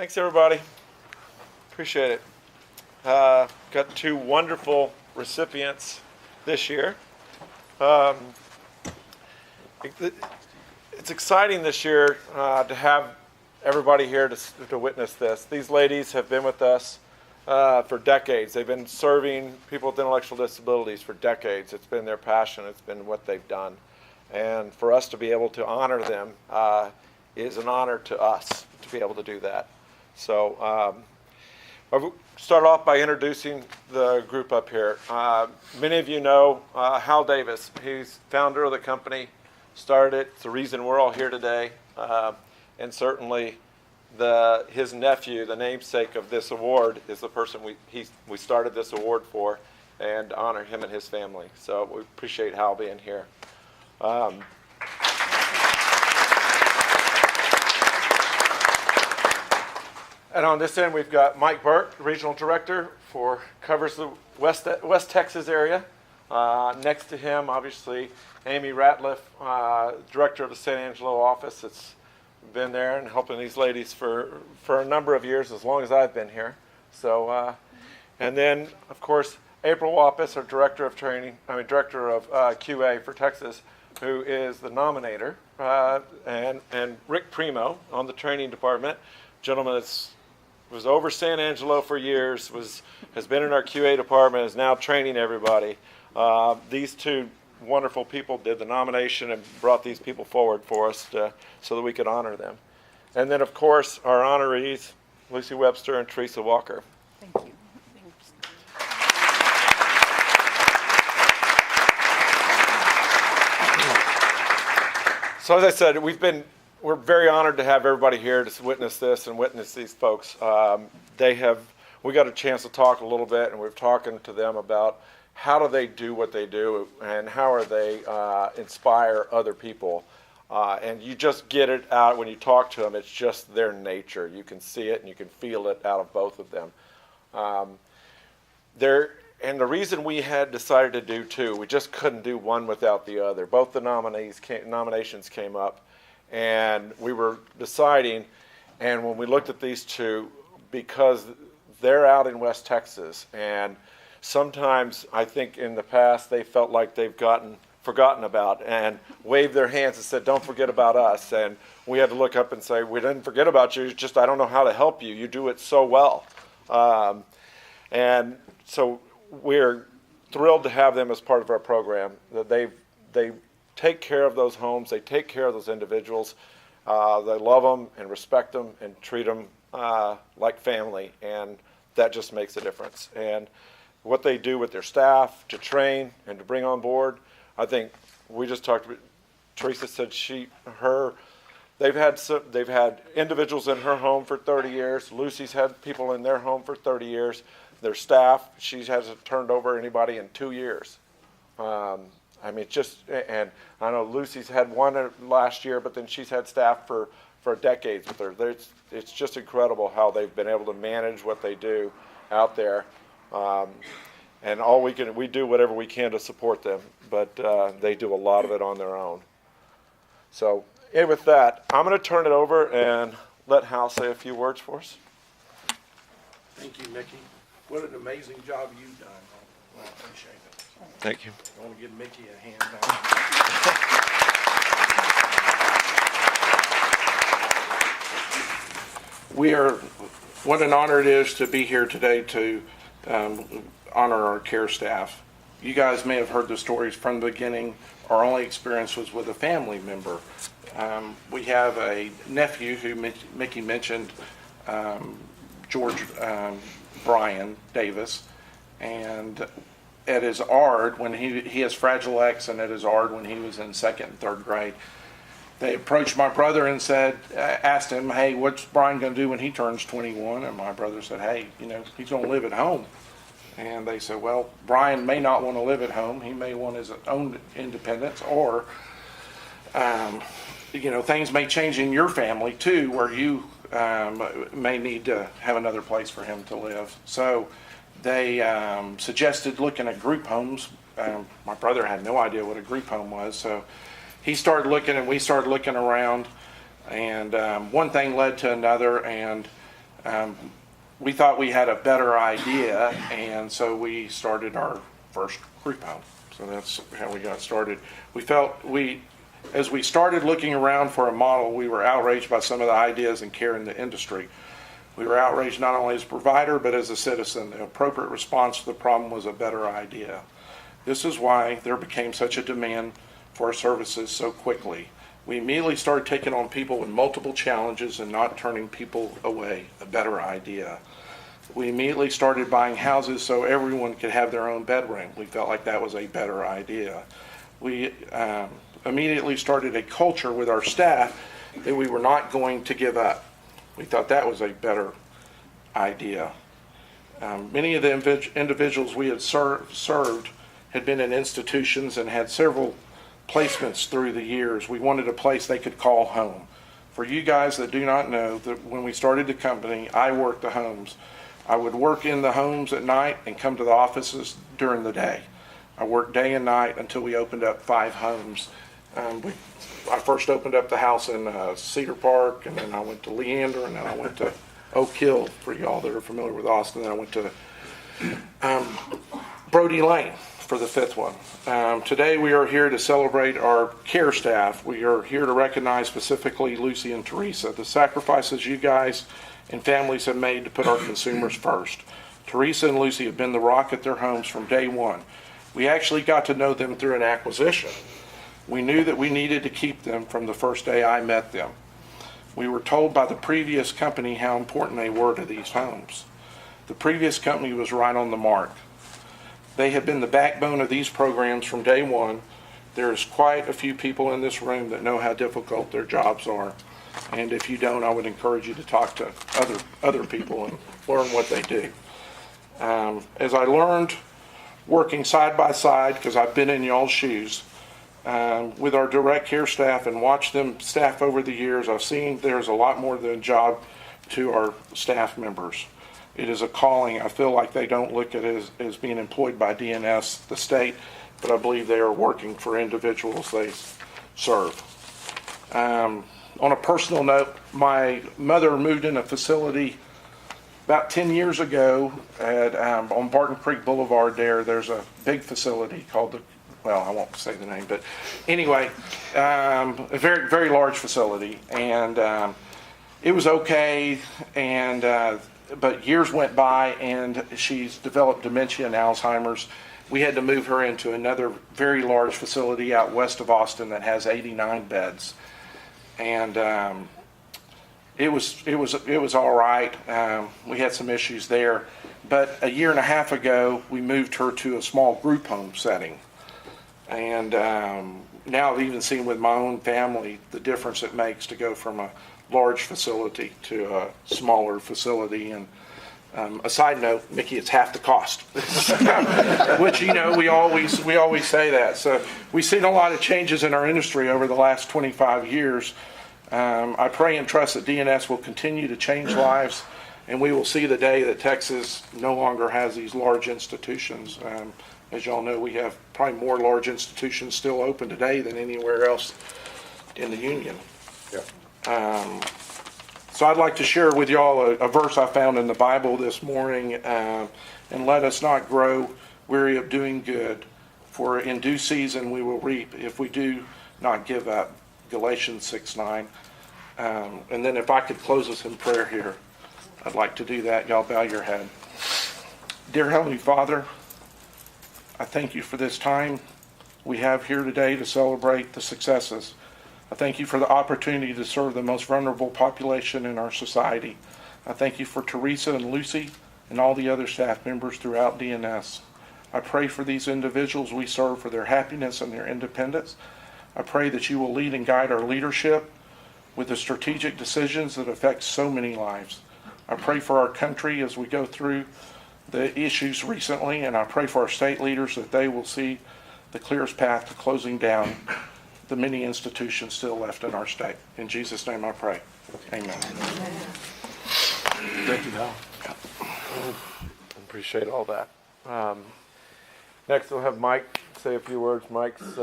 Thanks, everybody. Appreciate it. Got two wonderful recipients this year. Um, it's exciting this year to have everybody here to witness this. These ladies have been with us for decades. They've been serving people with intellectual disabilities for decades. It's been their passion. It's been what they've done. And for us to be able to honor them is an honor to us to be able to do that. So I'll start off by introducing the group up here. Many of you know Hal Davis. He's founder of the company, started it. It's the reason we're all here today. And certainly his nephew, the namesake of this award, is the person we started this award for, and honor him and his family. So we appreciate Hal being here. And on this end, we've got Mike Burke, Regional Director, covers the West Texas area. Next to him, obviously, Amy Ratliff, Director of the San Angelo office. It's been there and helping these ladies for a number of years, as long as I've been here. So, and then, of course, April Wappus, our Director of QA for Texas, who is the nominator, and Rick Primo on the training department. Gentleman that's was over San Angelo for years, has been in our QA department, is now training everybody. These two wonderful people did the nomination and brought these people forward for us so that we could honor them. And then, of course, our honorees, Lucy Webster and Teresa Walker. Thank you. So as I said, we're very honored to have everybody here to witness this and witness these folks. We got a chance to talk a little bit, and we're talking to them about how do they do what they do and how are they inspire other people. And you just get it out when you talk to them. It's just their nature. You can see it and you can feel it out of both of them. And the reason we had decided to do two, we just couldn't do one without the other. Both the nominations came up. And we were deciding, and when we looked at these two, because they're out in West Texas, and sometimes I think in the past they felt like they've gotten forgotten about and waved their hands and said, don't forget about us. And we had to look up and say, we didn't forget about you, it's just I don't know how to help you. You do it so well. And so we're thrilled to have them as part of our program, that they take care of those homes, they take care of those individuals, they love them and respect them and treat them like family, and that just makes a difference. And what they do with their staff to train and to bring on board, I think we just talked about, Teresa said they've had individuals in her home for 30 years, Lucy's had people in their home for 30 years, their staff, she hasn't turned over anybody in 2 years. And I know Lucy's had one last year, but then she's had staff for decades with her. It's just incredible how they've been able to manage what they do out there. And we do whatever we can to support them, but they do a lot of it on their own. So, and with that, I'm going to turn it over and let Hal say a few words for us. Thank you, Mickey. What an amazing job you've done. I appreciate it. Thank you. I want to give Mickey a hand now. What an honor it is to be here today to honor our care staff. You guys may have heard the stories from the beginning. Our only experience was with a family member. We have a nephew who Mickey mentioned, George Brian Davis, and at his ARD, when he has Fragile X, and at his ARD when he was in second and third grade, they approached my brother and asked him, hey, what's Brian going to do when he turns 21? And my brother said, hey, he's going to live at home. And they said, well, Brian may not want to live at home. He may want his own independence, or things may change in your family too, where you may need to have another place for him to live. So they suggested looking at group homes. My brother had no idea what a group home was, so he started looking and we started looking around, and one thing led to another, and We thought we had a better idea, and so we started our first group home. So that's how we got started. We felt as we started looking around for a model, we were outraged by some of the ideas and care in the industry. We were outraged not only as a provider, but as a citizen. The appropriate response to the problem was a better idea. This is why there became such a demand for our services so quickly. We immediately started taking on people with multiple challenges and not turning people away, a better idea. We immediately started buying houses so everyone could have their own bedroom. We felt like that was a better idea. We immediately started a culture with our staff that we were not going to give up. We thought that was a better idea. Many of the individuals we had served had been in institutions and had several placements through the years. We wanted a place they could call home. For you guys that do not know, that when we started the company, I worked the homes. I would work in the homes at night and come to the offices during the day. I worked day and night until we opened up 5 homes. I first opened up the house in Cedar Park, and then I went to Leander, and then I went to Oak Hill, for y'all that are familiar with Austin. Then I went to Brody Lane for the 5th one. Today we are here to celebrate our care staff. We are here to recognize specifically Lucy and Teresa, the sacrifices you guys and families have made to put our consumers first. Teresa and Lucy have been the rock at their homes from day one. We actually got to know them through an acquisition. We knew that we needed to keep them from the first day I met them. We were told by the previous company how important they were to these homes. The previous company was right on the mark. They have been the backbone of these programs from day one. There's quite a few people in this room that know how difficult their jobs are. And if you don't, I would encourage you to talk to other people and learn what they do. As I learned working side by side, because I've been in y'all's shoes, with our direct care staff and watched them staff over the years, I've seen there's a lot more than a job to our staff members. It is a calling. I feel like they don't look at it as being employed by DNS, the state, but I believe they are working for individuals they serve. On a personal note, my mother moved in a facility about 10 years ago on Barton Creek Boulevard there. There's a big facility called I won't say the name, but anyway, a very, very large facility. And it was okay, but years went by and she's developed dementia and Alzheimer's. We had to move her into another very large facility out west of Austin that has 89 beds. And it was all right. We had some issues there, but a year and a half ago we moved her to a small group home setting, and now I've even seen with my own family the difference it makes to go from a large facility to a smaller facility. And a side note, Mickey, it's half the cost, which we always say that. So we've seen a lot of changes in our industry over the last 25 years. I pray and trust that DNS will continue to change lives, and we will see the day that Texas no longer has these large institutions. As y'all know, we have probably more large institutions still open today than anywhere else in the Union. Yep. So I'd like to share with y'all a verse I found in the Bible this morning. And let us not grow weary of doing good, for in due season we will reap if we do not give up. Galatians 6:9. And then if I could close us in prayer here, I'd like to do that. Y'all bow your head. Dear Heavenly Father, I thank you for this time we have here today to celebrate the successes. I thank you for the opportunity to serve the most vulnerable population in our society. I thank you for Teresa and Lucy and all the other staff members throughout DNS. I pray for these individuals we serve for their happiness and their independence. I pray that you will lead and guide our leadership with the strategic decisions that affect so many lives. I pray for our country as we go through the issues recently, and I pray for our state leaders that they will see the clearest path to closing down the many institutions still left in our state. In Jesus' name I pray. Amen. Thank you, Hal. Appreciate all that. Next we'll have Mike say a few words. Mike's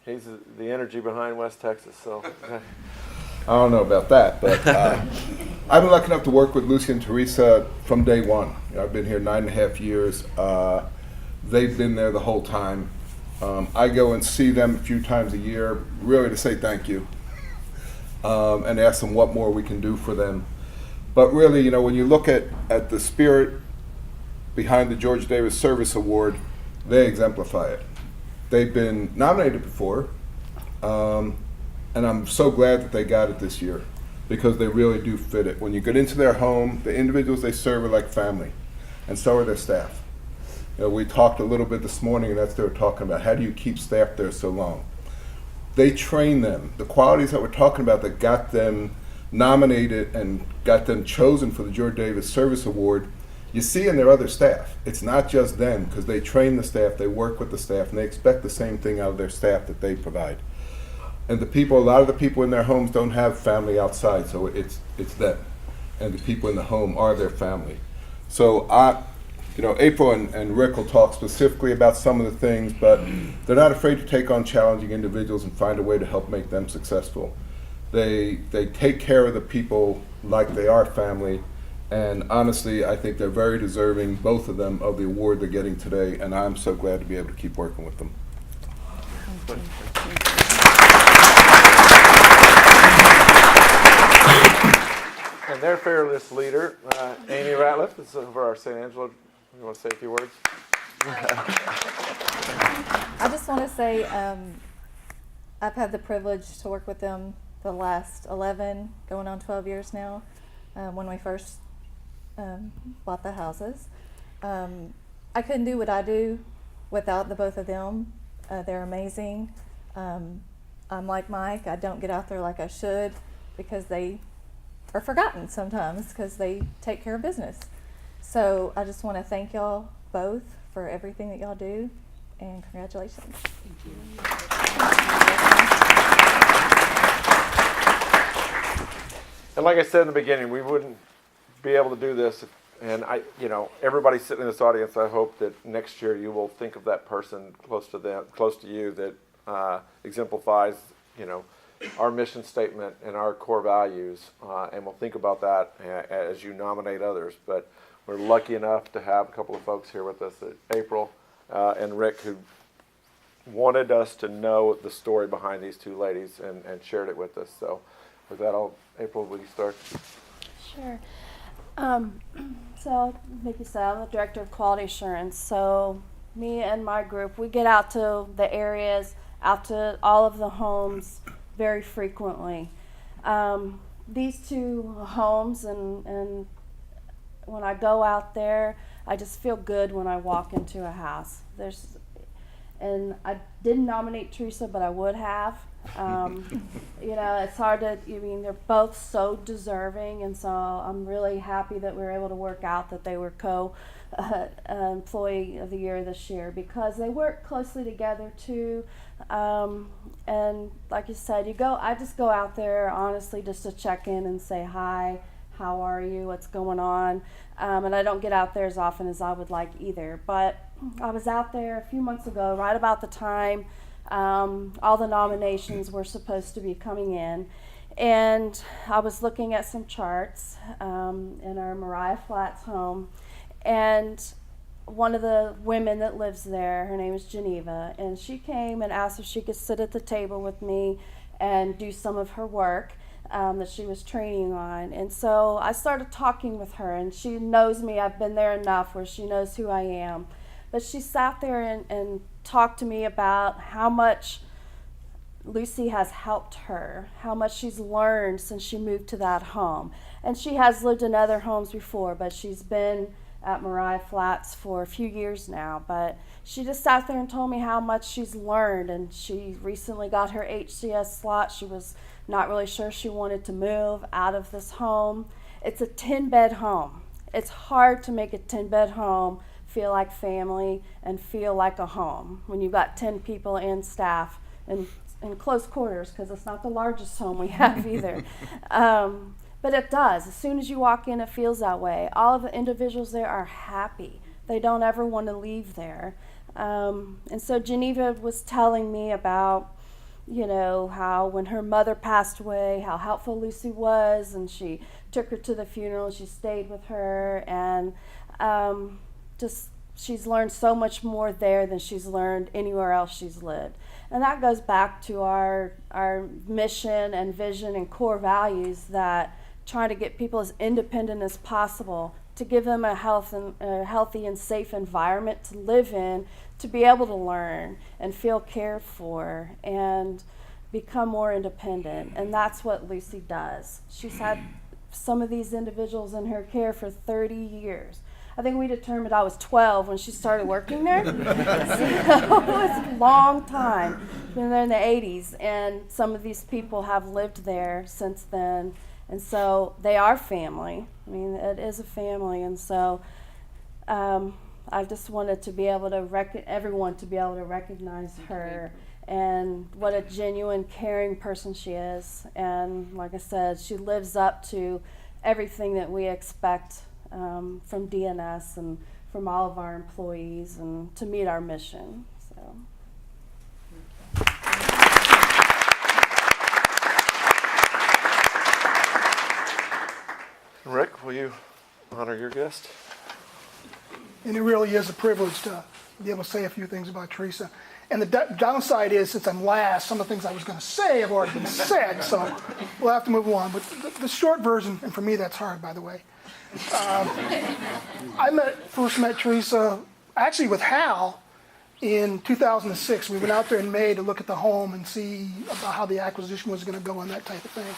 he's the energy behind West Texas. So I don't know about that, but I've been lucky enough to work with Lucy and Teresa from day one. I've been here 9.5 years. They've been there the whole time. I go and see them a few times a year, really to say thank you, and ask them what more we can do for them. But really, when you look at the spirit behind the George Davis Service Award, they exemplify it. They've been nominated before, and I'm so glad that they got it this year, because they really do fit it. When you get into their home, the individuals they serve are like family, and so are their staff. We talked a little bit this morning, and that's what they were talking about. How do you keep staff there so long? They train them. The qualities that we're talking about that got them nominated and got them chosen for the George Davis Service Award, you see in their other staff. It's not just them, because they train the staff, they work with the staff, and they expect the same thing out of their staff that they provide. And a lot of the people in their homes don't have family outside, so it's them. And the people in the home are their family. So April and Rick will talk specifically about some of the things, but they're not afraid to take on challenging individuals and find a way to help make them successful. They take care of the people like they are family, and honestly, I think they're very deserving, both of them, of the award they're getting today, and I'm so glad to be able to keep working with them. And their fearless leader, Amy Ratliff, is over our St. Angelo. You want to say a few words? I just want to say I've had the privilege to work with them the last 11, going on 12 years now, when we first bought the houses. I couldn't do what I do without the both of them. They're amazing. I'm like Mike. I don't get out there like I should, because they are forgotten sometimes, because they take care of business. So I just want to thank y'all both for everything that y'all do, and congratulations. Thank you. And like I said in the beginning, we wouldn't be able to do this and everybody sitting in this audience, I hope that next year you will think of that person close to you that exemplifies, our mission statement and our core values, and we'll think about that as you nominate others. But we're lucky enough to have a couple of folks here with us, April and Rick, who wanted us to know the story behind these two ladies and shared it with us. So with that, April, will you start? Sure. So, like you said, I'm the Director of Quality Assurance. So me and my group, we get out to the areas, out to all of the homes very frequently. These two homes, and when I go out there, I just feel good when I walk into a house. And I didn't nominate Teresa, but I would have. It's hard to, they're both so deserving, and so I'm really happy that we were able to work out that they were Employee of the Year this year, because they work closely together too. And like you said, I just go out there honestly just to check in and say hi, how are you, what's going on, and I don't get out there as often as I would like either. But I was out there a few months ago, right about the time all the nominations were supposed to be coming in, and I was looking at some charts in our Mariah Flats home, and one of the women that lives there, her name is Geneva, and she came and asked if she could sit at the table with me and do some of her work that she was training on. And so I started talking with her, and she knows me. I've been there enough where she knows who I am. But she sat there and talked to me about how much Lucy has helped her, how much she's learned since she moved to that home. And she has lived in other homes before, but she's been at Mariah Flats for a few years now. But she just sat there and told me how much she's learned, and she recently got her HCS slot. She was not really sure she wanted to move out of this home. It's a 10-bed home. It's hard to make a 10-bed home feel like family and feel like a home when you've got 10 people and staff in close quarters, because it's not the largest home we have either. But it does. As soon as you walk in, it feels that way. All of the individuals there are happy. They don't ever want to leave there. And so Geneva was telling me about you know, how when her mother passed away, how helpful Lucy was, and she took her to the funeral, and she stayed with her, and just she's learned so much more there than she's learned anywhere else she's lived. And that goes back to our mission and vision and core values, that trying to get people as independent as possible, to give them a healthy and safe environment to live in, to be able to learn and feel cared for and become more independent. And that's what Lucy does. She's had some of these individuals in her care for 30 years. I think we determined I was 12 when she started working there. So it was a long time. Been there in the 80s, and some of these people have lived there since then. And so they are family. I mean, it is a family. And so I just wanted to be able to everyone to be able to recognize her and what a genuine, caring person she is. And like I said, she lives up to everything that we expect from DNS and from all of our employees, and to meet our mission. So. Rick, will you honor your guest? And it really is a privilege to be able to say a few things about Teresa. And the downside is, since I'm last, some of the things I was going to say have already been said, so we'll have to move on. But the short version, and for me that's hard, by the way. I first met Teresa actually with Hal in 2006. We went out there in May to look at the home and see about how the acquisition was going to go and that type of thing.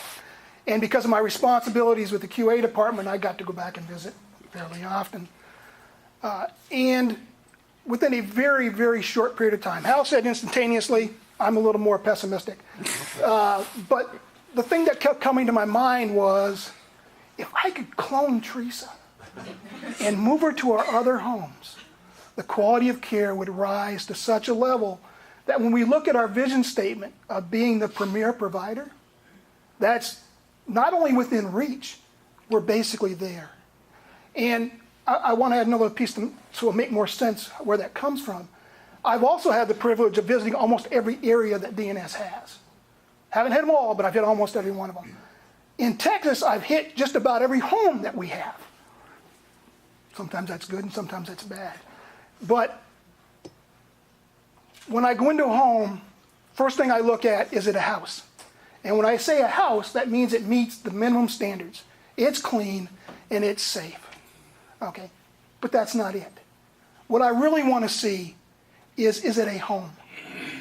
And because of my responsibilities with the QA department, I got to go back and visit fairly often. And within a very, very short period of time, Hal said instantaneously, I'm a little more pessimistic. But the thing that kept coming to my mind was, if I could clone Teresa and move her to our other homes, the quality of care would rise to such a level that when we look at our vision statement of being the premier provider, that's not only within reach, we're basically there. And I want to add another piece so it'll make more sense where that comes from. I've also had the privilege of visiting almost every area that DNS has. Haven't hit them all, but I've hit almost every one of them. In Texas, I've hit just about every home that we have. Sometimes that's good and sometimes that's bad. But when I go into a home, first thing I look at, is it a house? And when I say a house, that means it meets the minimum standards. It's clean and it's safe. Okay, but that's not it. What I really want to see is it a home?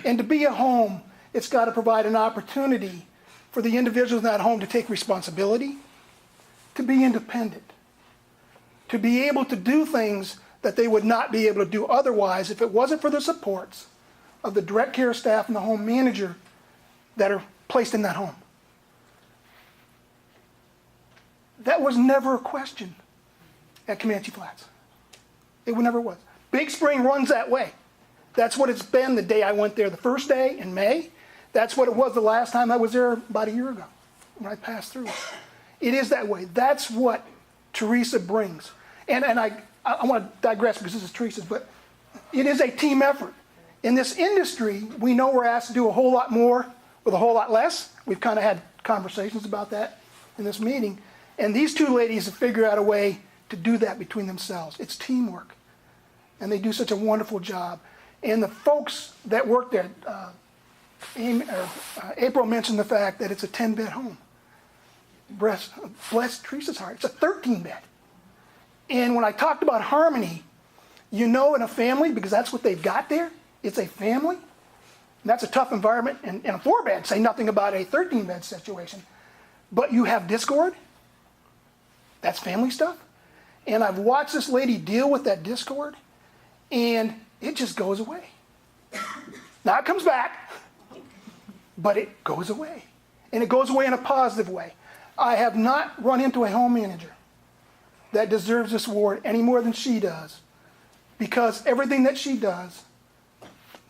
And to be a home, it's got to provide an opportunity for the individuals in that home to take responsibility, to be independent, to be able to do things that they would not be able to do otherwise if it wasn't for the supports of the direct care staff and the home manager that are placed in that home. That was never a question at Comanche Flats. It never was. Big Spring runs that way. That's what it's been the day I went there the first day in May. That's what it was the last time I was there about a year ago when I passed through. It is that way. That's what Teresa brings. And I want to digress because this is Teresa's, but it is a team effort. In this industry, we know we're asked to do a whole lot more with a whole lot less. We've kind of had conversations about that in this meeting. And these two ladies have figured out a way to do that between themselves. It's teamwork. And they do such a wonderful job. And the folks that work there, April mentioned the fact that it's a 10-bed home. Bless Teresa's heart. It's a 13-bed. And when I talked about harmony, you know, in a family, because that's what they've got there, it's a family. And that's a tough environment. And a 4-bed, say nothing about a 13-bed situation. But you have discord. That's family stuff. And I've watched this lady deal with that discord, and it just goes away. Now it comes back, but it goes away. And it goes away in a positive way. I have not run into a home manager that deserves this award any more than she does, because everything that she does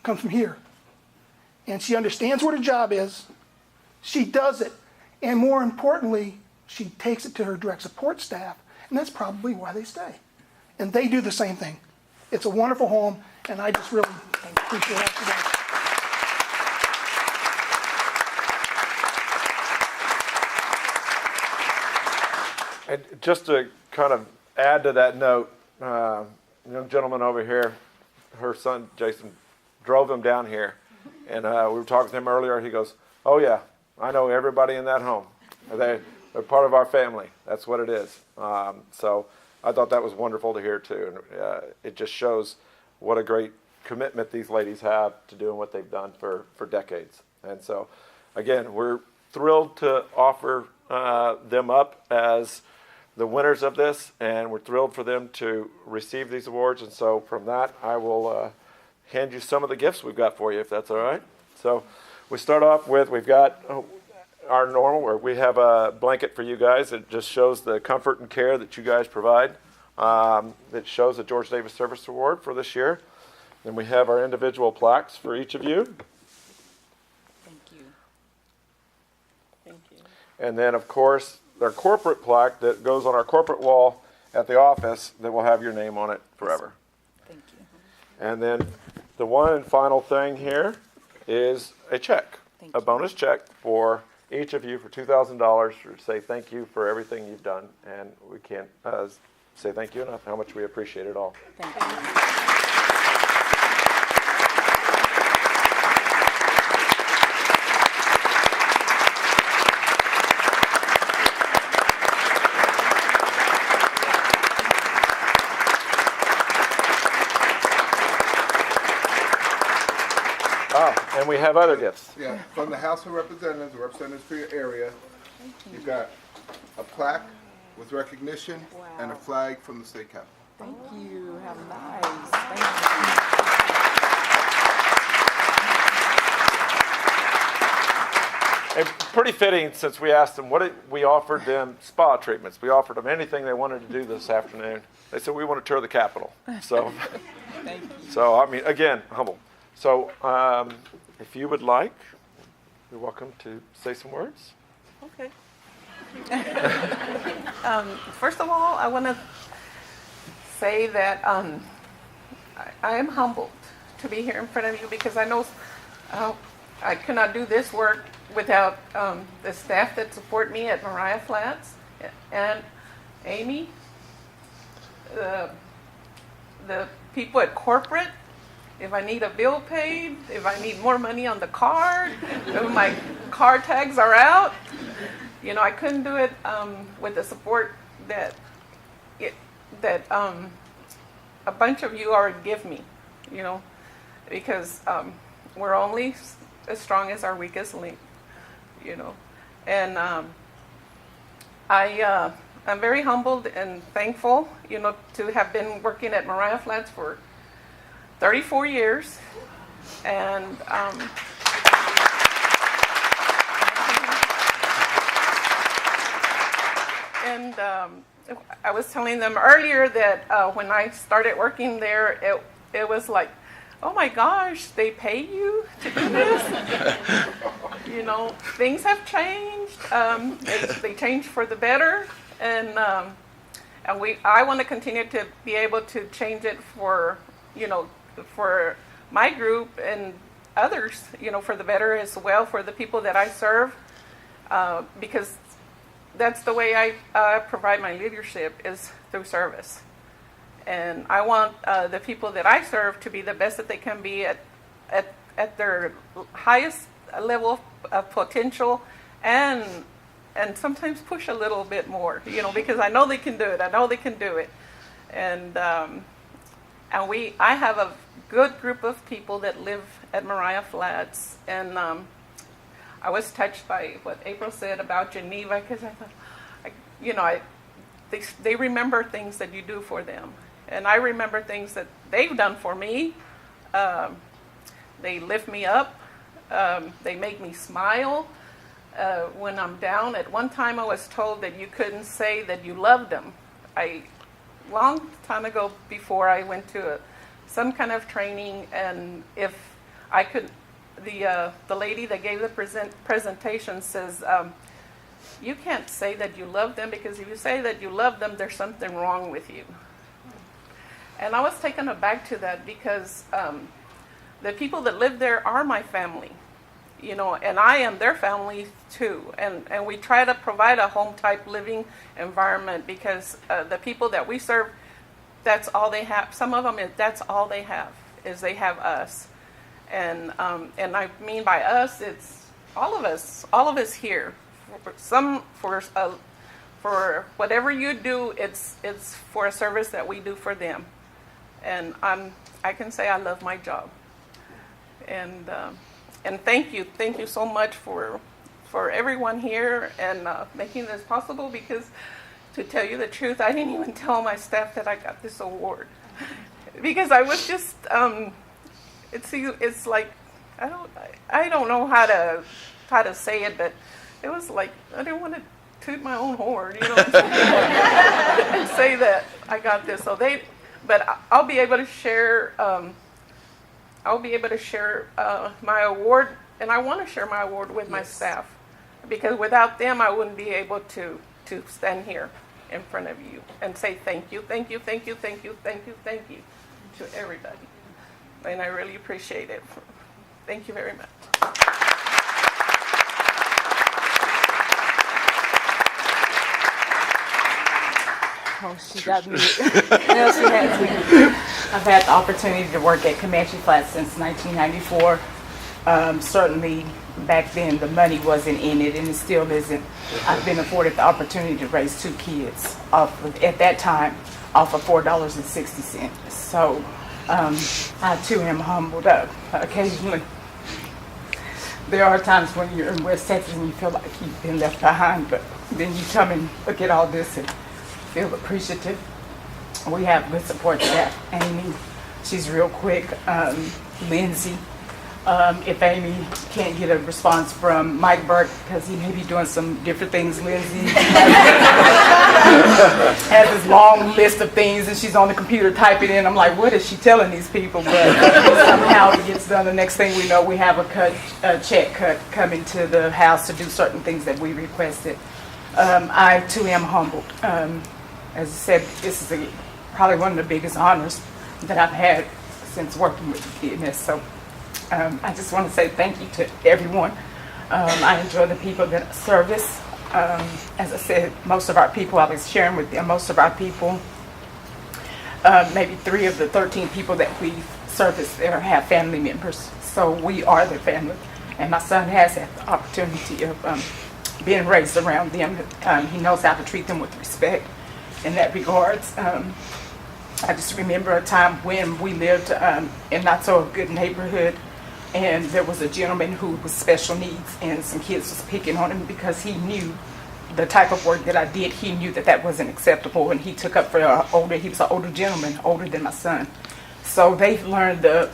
comes from here. And she understands what her job is. She does it. And more importantly, she takes it to her direct support staff. And that's probably why they stay. And they do the same thing. It's a wonderful home, and I just really appreciate that today. And just to kind of add to that note, young gentleman over here, her son Jason drove him down here, and we were talking to him earlier. He goes, "Oh yeah, I know everybody in that home. They're part of our family. That's what it is." So I thought that was wonderful to hear too, and it just shows what a great commitment these ladies have to doing what they've done for decades. And so, again, we're thrilled to offer them up as the winners of this, and we're thrilled for them to receive these awards. And so from that, I will hand you some of the gifts we've got for you, if that's all right. So we start off with, we've got our normal, where we have a blanket for you guys. It just shows the comfort and care that you guys provide. It shows the George Davis Service Award for this year. Then we have our individual plaques for each of you. Thank you. Thank you. And then, of course, their corporate plaque that goes on our corporate wall at the office that will have your name on it forever. Thank you. And then the one and final thing here is a check, Thank a you. bonus check for each of you for $2,000 to say thank you for everything you've done. And we can't say thank you enough, how much we appreciate it all. Thank you. And we have other gifts. Yeah, from the House of Representatives, the representatives for your area, you've got a plaque with recognition and a flag from the state capitol. Thank you. How nice. Thank And pretty fitting, since we asked them, we offered them spa treatments. We offered them anything they wanted to do this afternoon. They said, we want to tour the Capitol. So, you. Thank you. so I mean, again, humble. So if you would like, you're welcome to say some words. Okay. First of all, I want to say that I am humbled to be here in front of you, because I know I could not do this work without the staff that support me at Mariah Flats, and Amy, the people at corporate. If I need a bill paid, if I need more money on the card, if my car tags are out, you know, I couldn't do it with the support that a bunch of you already give me, you know, because we're only as strong as our weakest link, you know. And I'm very humbled and thankful, you know, to have been working at Mariah Flats for 34 years, and I was telling them earlier that when I started working there, it was like, oh my gosh, they pay you to do this? You know, things have changed. They changed for the better, and I want to continue to be able to change it for, you know, for my group and others, you know, for the better as well, for the people that I serve, because that's the way I provide my leadership, is through service. And I want the people that I serve to be the best that they can be at their highest level of potential, and sometimes push a little bit more, you know, because I know they can do it. I know they can do it. And I have a good group of people that live at Mariah Flats, and I was touched by what April said about Geneva, because I thought, they remember things that you do for them, and I remember things that they've done for me. They lift me up. They make me smile when I'm down. At one time, I was told that you couldn't say that you loved them. Long time ago, before I went to some kind of training, and if I could, the lady that gave the presentation says, you can't say that you love them, because if you say that you love them, there's something wrong with you. And I was taken aback to that, because the people that live there are my family, you know, and I am their family too. And we try to provide a home type living environment because the people that we serve, that's all they have. Some of them, that's all they have, is they have us. And I mean by us, it's all of us here. For whatever you do, it's for a service that we do for them. And I can say I love my job. And thank you so much for everyone here and making this possible, because to tell you the truth, I didn't even tell my staff that I got this award, because I was just it's like I don't know how to say it, but it was like I didn't want to toot my own horn, you know, and say that I got this. But I'll be able to share. My award, and I want to share my award with my staff, because without them, I wouldn't be able to stand here in front of you and say thank you to everybody. And I really appreciate it. Thank you very much. Oh, she got me. No, she had me. I've had the opportunity to work at Comanche Flats since 1994. Certainly, back then, the money wasn't in it, and it still isn't. I've been afforded the opportunity to raise 2 kids at that time, off of $4.60. So, I too am humbled up occasionally. There are times when you're in West Texas and you feel like you've been left behind, but then you come and look at all this and feel appreciative. We have good support staff. Amy, she's real quick. Lindsay, if Amy can't get a response from Mike Burke, because he may be doing some different things, Lindsay has this long list of things, and she's on the computer typing in. I'm like, what is she telling these people? But somehow it gets done. The next thing we know, we have a check cut coming to the house to do certain things that we requested. I too am humbled. As I said, this is probably one of the biggest honors that I've had since working with Gdsa. So I just want to say thank you to everyone. I enjoy the people that service. As I said, most of our people, I was sharing with them, most of our people, maybe 3 of the 13 people that we service there have family members. So we are their family. And my son has had the opportunity of being raised around them. He knows how to treat them with respect in that regards. I just remember a time when we lived in not so good neighborhood, and there was a gentleman who was special needs, and some kids was picking on him because he knew the type of work that I did. He knew that that wasn't acceptable, and he took up for he was an older gentleman, older than my son. So they've learned the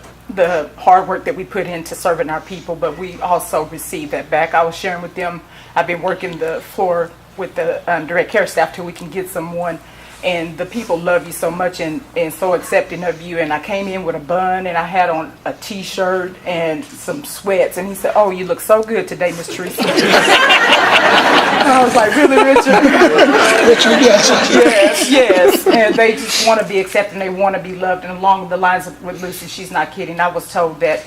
hard work that we put into serving our people, but we also receive that back. I was sharing with them, I've been working the floor with the direct care staff till we can get someone, and the people love you so much and so accepting of you. And I came in with a bun, and I had on a t-shirt and some sweats, and he said, "Oh, you look so good today, Miss Teresa." I was like, "Really, Richard?" Richard, yes. Yes, and they just want to be accepted, and they want to be loved. And along the lines of with Lucy, she's not kidding. I was told that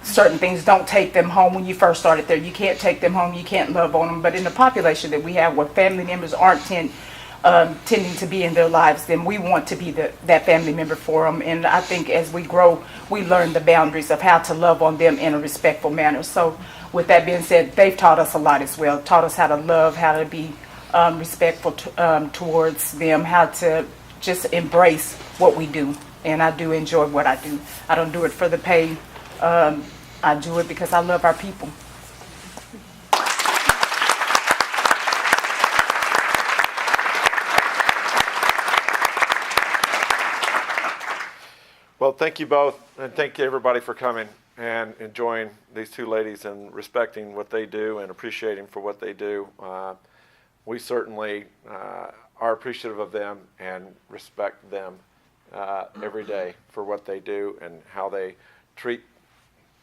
certain things don't take them home when you first started there. You can't take them home. You can't love on them. But in the population that we have, where family members aren't tending to be in their lives, then we want to be that family member for them. And I think as we grow, we learn the boundaries of how to love on them in a respectful manner. So with that being said, they've taught us a lot as well. Taught us how to love, how to be respectful towards them, how to just embrace what we do. And I do enjoy what I do. I don't do it for the pay. I do it because I love our people. Well, thank you both, and thank you everybody for coming and enjoying these 2 ladies and respecting what they do and appreciating for what they do. We certainly are appreciative of them and respect them every day for what they do and how they treat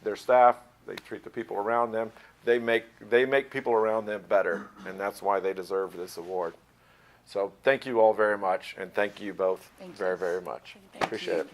their staff. They treat the people around them. They make people around them better, and that's why they deserve this award. So thank you all very much, and thank you both very, very much. Appreciate it.